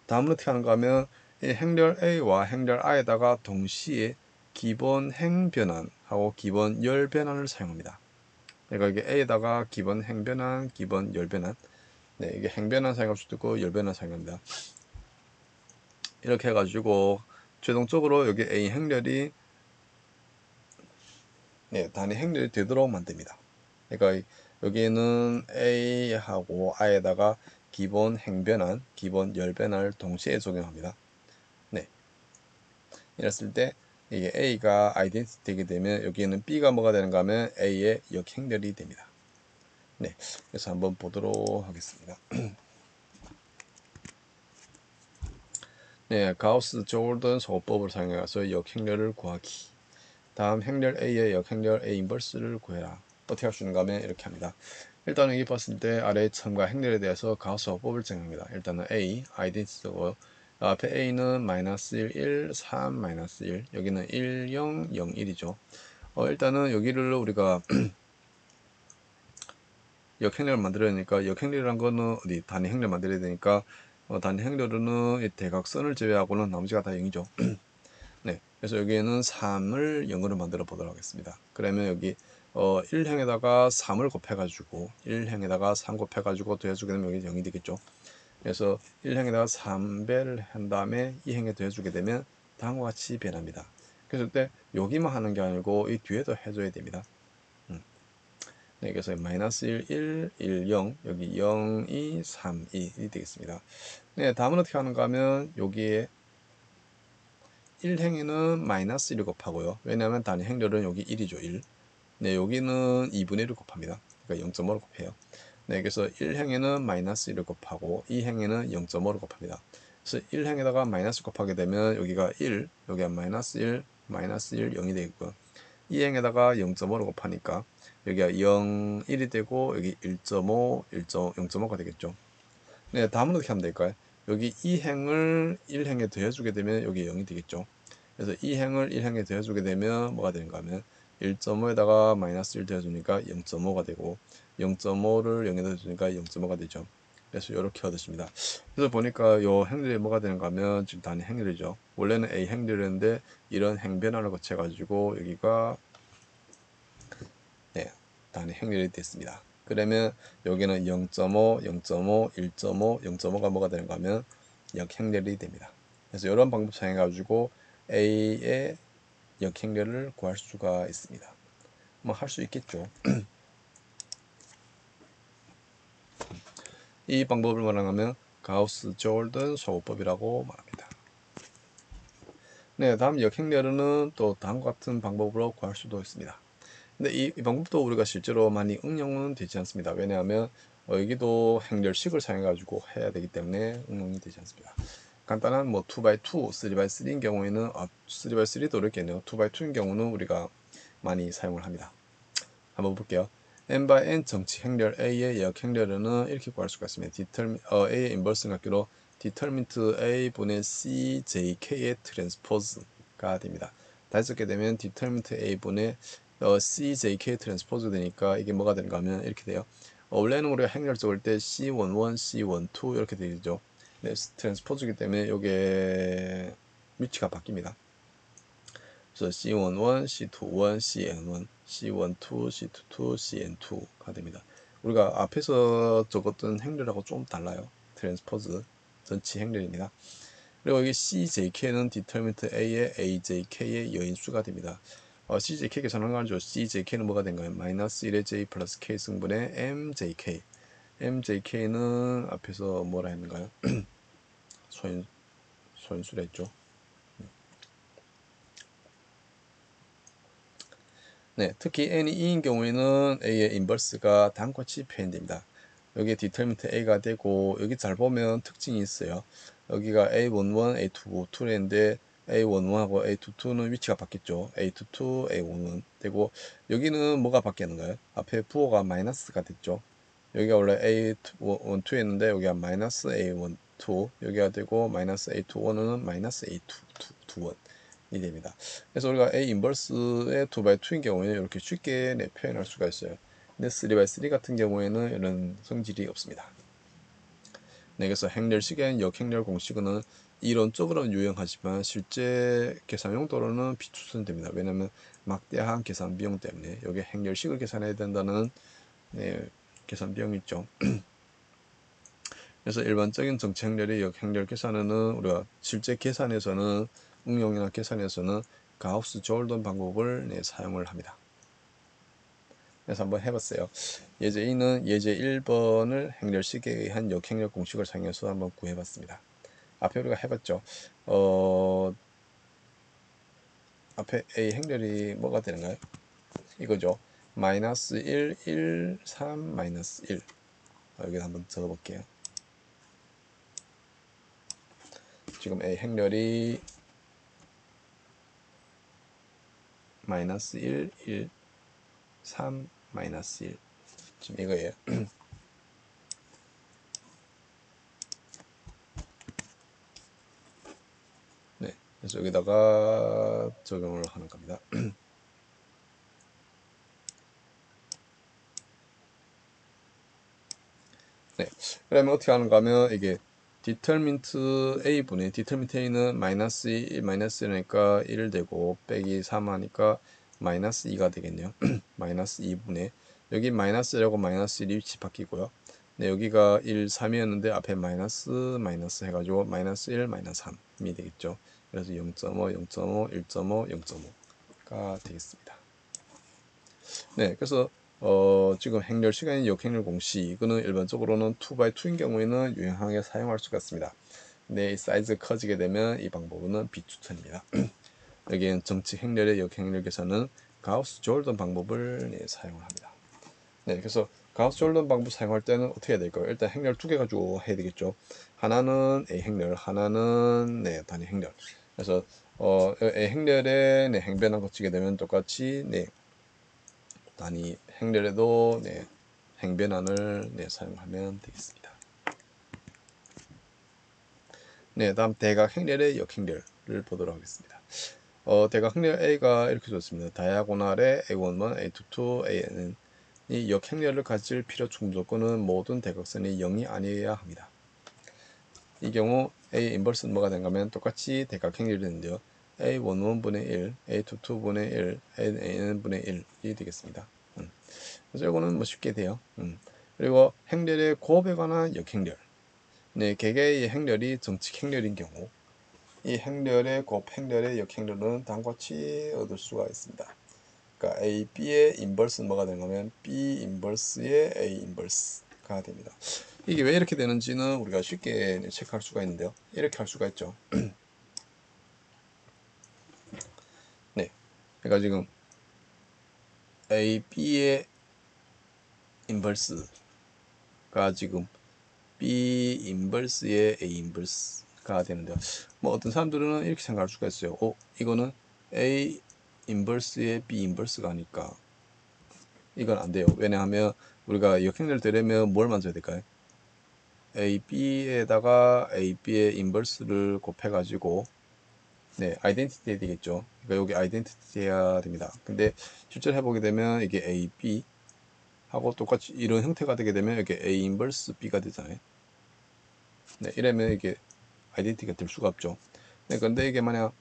다음은 어떻게 하는가 하면 이 행렬 a와 행렬 i에다가 동시에 기본 행 변환하고 기본 열 변환을 사용합니다. 그러니까 이게 a에다가 기본 행 변환, 기본 열 변환, 이게 행 변환 사용할 수도 있고 열 변환 사용합니다. 이렇게 해가지고 최종적으로 여기 a 행렬이 단위 행렬이 되도록 만듭니다. 그러니까 여기에는 a하고 i에다가 기본 행 변환, 기본 열 변환을 동시에 적용합니다. 이랬을 때 이게 a가 아이덴티티 되게 되면 여기에는 b가 뭐가 되는가 하면 a의 역행렬이 됩니다. 그래서 한번 보도록 하겠습니다. 가우스 조던 소거법을 사용해서 역행렬을 구하기. 다음 행렬 a의 역행렬 a 인버스를 구해라. 어떻게 할 수 있는가 하면 이렇게 합니다. 일단 여기 봤을 때 아래의 첨과 행렬에 대해서 가우스 소거법을 적용합니다. 일단은 a 아이덴티티고 앞에 a는 마이너스 1, 1, 3, 마이너스 1 여기는 1, 0, 0, 1이죠. 일단은 여기를 우리가 역행렬을 만들어야 되니까 역행렬이란 거는 어디 단위 행렬 만들어야 되니까 단위 행렬은 이 대각선을 제외하고는 나머지가 다 0이죠. 그래서 여기에는 3을 0으로 만들어 보도록 하겠습니다. 그러면 여기 1행에다가 3을 곱해가지고 1행에다가 3 곱해가지고 더해주게 되면 여기 0이 되겠죠. 그래서 1행에다가 3배를 한 다음에 2행에 더해주게 되면 다음과 같이 변합니다. 그래서 그때 여기만 하는 게 아니고 이 뒤에도 해줘야 됩니다. 그래서 마이너스 1, 1, 1, 0 여기 0, 2, 3, 2이 되겠습니다. 다음은 어떻게 하는가 하면 여기에 1행에는 마이너스 1을 곱하고요. 왜냐하면 단위 행렬은 여기 1이죠. 1. 여기는 2분의 1을 곱합니다. 그러니까 0.5를 곱해요. 그래서 1행에는 마이너스 1을 곱하고 2행에는 0.5를 곱합니다. 그래서 1행에다가 마이너스 곱하게 되면 여기가 1, 여기가 마이너스 1, 마이너스 1, 0이 되겠고요. 2행에다가 0.5를 곱하니까 여기가 0, 1이 되고 여기 1.5, 0.5가 되겠죠. 다음은 어떻게 하면 될까요? 여기 2행을 1행에 더해주게 되면 여기 0이 되겠죠. 그래서 2행을 1행에 더해주게 되면 뭐가 되는가 하면 1.5에다가 마이너스 1 더해주니까 0.5가 되고 0.5를 0에 더해주니까 0.5가 되죠. 그래서 이렇게 얻으십니다. 그래서 보니까 요 행렬이 뭐가 되는가 하면 지금 단위 행렬이죠. 원래는 A 행렬이었는데 이런 행변환을 거쳐가지고 여기가 단위 행렬이 됐습니다. 그러면 여기는 0.5, 0.5, 1.5, 0.5가 뭐가 되는가 하면 역행렬이 됩니다. 그래서 이런 방법 사용해 가지고 A의 역행렬을 구할 수가 있습니다. 뭐 할 수 있겠죠. 이 방법을 말하면 가우스 조던 소거법이라고 말합니다. 다음 역행렬은 또 다음과 같은 방법으로 구할 수도 있습니다. 근데 이 방법도 우리가 실제로 많이 응용은 되지 않습니다. 왜냐하면 여기도 행렬식을 사용해 가지고 해야 되기 때문에 응용이 되지 않습니다. 간단한 뭐 2x2, 3x3인 경우에는 3x3도 어렵겠네요. 2x2인 경우는 우리가 많이 사용을 합니다. 한번 볼게요. n by n 정치 행렬 a의 역 행렬은 이렇게 구할 수가 있습니다. a의 인버스 갖기로 determinant a 분의 c j k의 트랜스포즈가 됩니다. 다시 적게 되면 determinant a 분의 c j k 트랜스포즈 되니까 이게 뭐가 되는가 하면 이렇게 돼요. 원래는 우리가 행렬 적을 때 c11, c12 이렇게 되죠. 트랜스포즈이기 때문에 이게 위치가 바뀝니다. 그래서 C11, C21, CN1, C12, C22, CN2가 됩니다. 우리가 앞에서 적었던 행렬하고 좀 달라요. 트랜스포즈 전치 행렬입니다. 그리고 여기 CJK는 determinant A의 AJK의 여인수가 됩니다. CJK 계산한 거 알죠? CJK는 뭐가 된가요? 마이너스 1의 J 플러스 K 승분의 MJK. MJK는 앞에서 뭐라 했는가요? 소인수라 했죠. 특히 n이 2인 경우에는 a의 인버스가 다음과 같이 표현됩니다. 여기에 determinant a가 되고 여기 잘 보면 특징이 있어요. 여기가 a11, a22인데 a11하고 a22는 위치가 바뀌었죠. a22, a11 되고 여기는 뭐가 바뀌었는가요? 앞에 부호가 마이너스가 됐죠. 여기가 원래 A1, 2였는데 여기가 마이너스 A1, 2 여기가 되고 마이너스 A2, 1은 마이너스 A2, 1이 됩니다. 그래서 우리가 A 인버스의 2x2인 경우에는 이렇게 쉽게 표현할 수가 있어요. 근데 3x3 같은 경우에는 이런 성질이 없습니다. 네, 그래서 행렬식의 역행렬 공식은 이론적으로는 유용하지만 실제 계산 용도로는 비추천됩니다. 왜냐하면 막대한 계산 비용 때문에 여기 행렬식을 계산해야 된다는 계산 비용이 있죠. 그래서 일반적인 정치 행렬의 역행렬 계산은 우리가 실제 계산에서는 응용이나 계산에서는 가우스 조얼던 방법을 사용을 합니다. 그래서 한번 해봤어요. 예제 2는 예제 1번을 행렬식에 의한 역행렬 공식을 사용해서 한번 구해봤습니다. 앞에 우리가 해봤죠. 앞에 A 행렬이 뭐가 되는가요? 이거죠. 마이너스 1, 1, 3, 마이너스 1. 여기 한번 적어볼게요. 지금 A 행렬이 마이너스 1, 1, 3, 마이너스 1. 지금 이거예요. 네, 그래서 여기다가 적용을 하는 겁니다. 네, 그러면 어떻게 하는가 하면 이게 디터민트 A분의 디터민트 A는 마이너스 1, 마이너스 1이니까 1 되고 빼기 3 하니까 마이너스 2가 되겠네요. 마이너스 2분의 여기 마이너스라고 마이너스 1이 위치 바뀌고요. 네, 여기가 1, 3이었는데 앞에 마이너스 마이너스 해가지고 마이너스 1, 마이너스 3이 되겠죠. 그래서 0.5, 0.5, 1.5, 0.5가 되겠습니다. 네, 그래서 지금 행렬 시간인 역행렬 공식 이거는 일반적으로는 2x2인 경우에는 유용하게 사용할 수가 있습니다. 근데 이 사이즈 커지게 되면 이 방법은 비추천입니다. 여기엔 정치 행렬의 역행렬 계산은 가우스 조얼던 방법을 사용을 합니다. 네, 그래서 가우스 조얼던 방법 사용할 때는 어떻게 해야 될까요? 일단 행렬 두 개 가지고 해야 되겠죠. 하나는 A 행렬, 하나는 단위 행렬. 그래서 A 행렬에 행변을 거치게 되면 똑같이 단위 행렬에도 행변안을 사용하면 되겠습니다. 네, 다음 대각 행렬의 역행렬을 보도록 하겠습니다. 대각 행렬 A가 이렇게 좋습니다. 다이아고날의 A11, A22, AN은 이 역행렬을 가질 필요충 조건은 모든 대각선이 0이 아니어야 합니다. 이 경우 A 인버스는 뭐가 되는가 하면 똑같이 대각 행렬이 되는데요. A11분의 1, A22분의 1, AN분의 1이 되겠습니다. 그래서 이거는 뭐 쉽게 돼요. 그리고 행렬의 곱에 관한 역행렬. 네, 개개의 행렬이 정칙 행렬인 경우 이 행렬의 곱 행렬의 역행렬은 다음과 같이 얻을 수가 있습니다. 그러니까 A, B의 인버스는 뭐가 되냐면 B 인버스의 A 인버스가 됩니다. 이게 왜 이렇게 되는지는 우리가 쉽게 체크할 수가 있는데요. 이렇게 할 수가 있죠. 네, 그러니까 지금 A, B의 인버스가 지금 B 인버스의 A 인버스가 되는데요. 뭐 어떤 사람들은 이렇게 생각할 수가 있어요. 이거는 A 인버스의 B 인버스가 아니까 이건 안 돼요. 왜냐하면 우리가 역행렬 되려면 뭘 만져야 될까요? A, B에다가 A, B의 인버스를 곱해가지고 아이덴티티 해야 되겠죠. 그러니까 여기 아이덴티티 해야 됩니다. 근데 실제로 해보게 되면 이게 A, B 하고 똑같이 이런 형태가 되게 되면 이게 A 인버스 B가 되잖아요. 네, 이러면 이게 아이덴티티가 될 수가 없죠. 네, 근데 이게 만약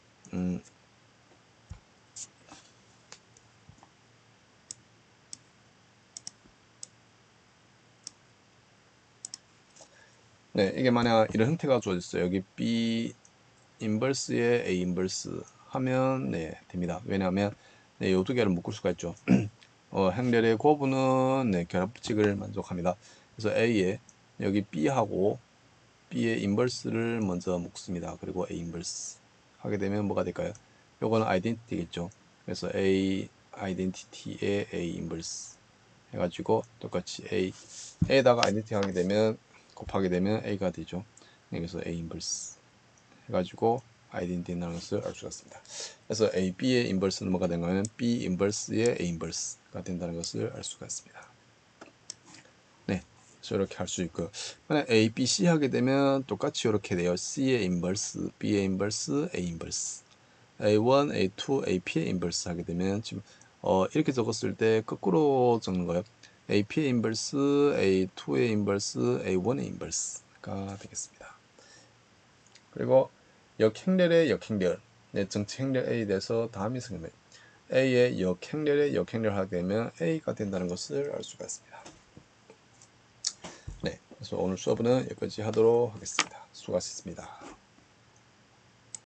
네, 이게 만약 이런 형태가 주어졌어요. 여기 B 인버스에 A 인버스 하면 됩니다. 왜냐하면 이 두 개를 묶을 수가 있죠. 행렬의 곱은 결합식을 만족합니다. 그래서 A에 여기 B하고 B의 인버스를 먼저 묶습니다. 그리고 A 인버스 하게 되면 뭐가 될까요? 요거는 아이덴티티겠죠. 그래서 A 아이덴티티에 A 인버스 해가지고 똑같이 A에다가 아이덴티티 하게 되면 곱하게 되면 A가 되죠. 그래서 A 인버스 해가지고 아이덴티티라는 것을 알 수가 있습니다. 그래서 A, B의 인버스는 뭐가 되냐면 B 인버스의 A 인버스가 된다는 것을 알 수가 있습니다. 네, 이렇게 할 수 있고, 만약 A, B, C 하게 되면 똑같이 이렇게 돼요. C의 인버스, B의 인버스, A 인버스, A1, A2, AP의 인버스 하게 되면 지금 이렇게 적었을 때 거꾸로 적는 거예요. AP의 인버스, A2의 인버스, A1의 인버스가 되겠습니다. 그리고 역행렬의 역행렬, 정치 행렬 A에 대해서 다음이 생각나요. A의 역행렬의 역행렬 하게 되면 A가 된다는 것을 알 수가 있습니다. 네, 그래서 오늘 수업은 여기까지 하도록 하겠습니다. 수고하셨습니다.